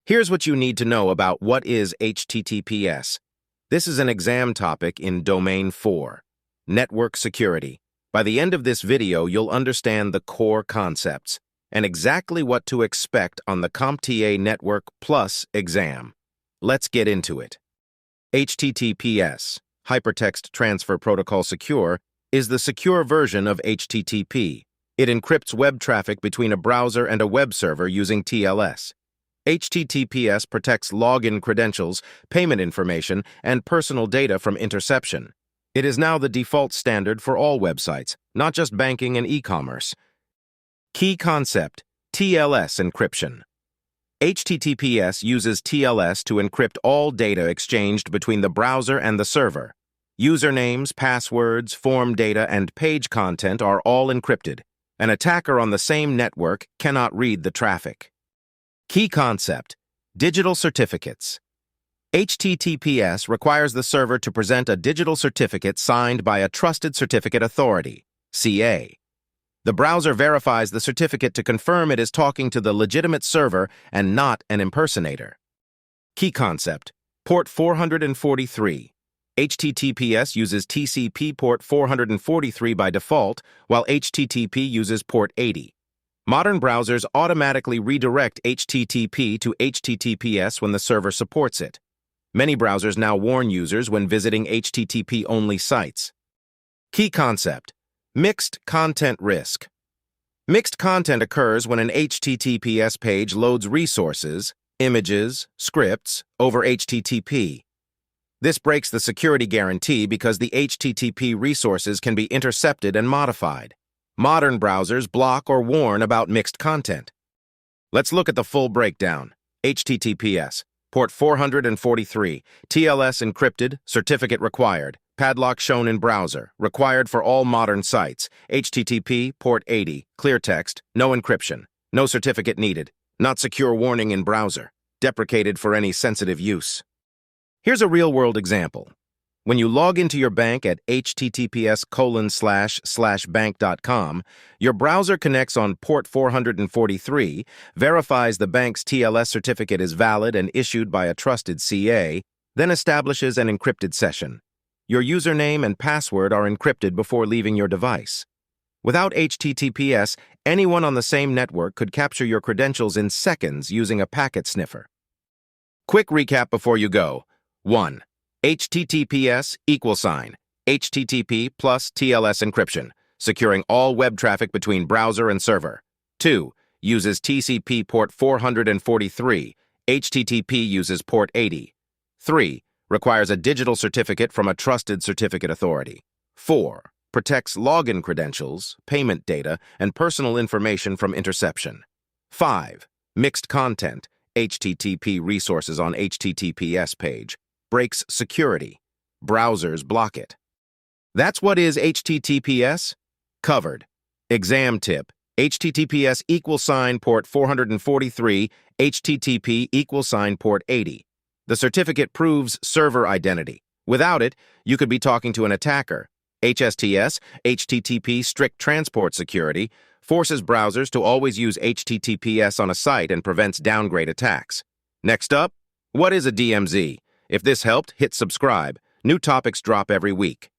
Here's what you need to know about what is HTTPS. This is an exam topic in Domain 4, Network Security. By the end of this video, you'll understand the core concepts and exactly what to expect on the CompTIA Network Plus exam. Let's get into it. HTTPS, Hypertext Transfer Protocol Secure, is the secure version of HTTP. It encrypts web traffic between a browser and a web server using TLS. HTTPS protects login credentials, payment information, and personal data from interception. It is now the default standard for all websites, not just banking and e-commerce. Key concept: TLS encryption. HTTPS uses TLS to encrypt all data exchanged between the browser and the server. Usernames, passwords, form data, and page content are all encrypted. An attacker on the same network cannot read the traffic. Key concept: digital certificates. HTTPS requires the server to present a digital certificate signed by a Trusted Certificate Authority, CA. The browser verifies the certificate to confirm it is talking to the legitimate server and not an impersonator. Key concept: port 443. HTTPS uses TCP port 443 by default, while HTTP uses port 80. Modern browsers automatically redirect HTTP to HTTPS when the server supports it. Many browsers now warn users when visiting HTTP-only sites. Key concept: mixed content risk. Mixed content occurs when an HTTPS page loads resources, images, scripts, over HTTP. This breaks the security guarantee because the HTTP resources can be intercepted and modified. Modern browsers block or warn about mixed content. Let's look at the full breakdown. HTTPS, port 443, TLS encrypted, certificate required, padlock shown in browser, required for all modern sites, HTTP, port 80, clear text, no encryption, no certificate needed, not secure warning in browser, deprecated for any sensitive use. Here's a real-world example. When you log into your bank at https://bank.com, your browser connects on port 443, verifies the bank's TLS certificate is valid and issued by a trusted CA, then establishes an encrypted session. Your username and password are encrypted before leaving your device. Without HTTPS, anyone on the same network could capture your credentials in seconds using a packet sniffer. Quick recap before you go. 1. HTTPS =HTTP plus TLS encryption, securing all web traffic between browser and server. 2. Uses TCP port 443. HTTP uses port 80. 3. Requires a digital certificate from a Trusted Certificate Authority. 4. Protects login credentials, payment data, and personal information from interception. 5. Mixed content, HTTP resources on HTTPS page. Breaks security. Browsers block it. That's what is HTTPS? Covered. Exam tip: HTTPS port 443, HTTP port 80. The certificate proves server identity. Without it, you could be talking to an attacker. HSTS, HTTP Strict Transport Security, forces browsers to always use HTTPS on a site and prevents downgrade attacks. Next up, what is a DMZ? If this helped, hit subscribe. New topics drop every week.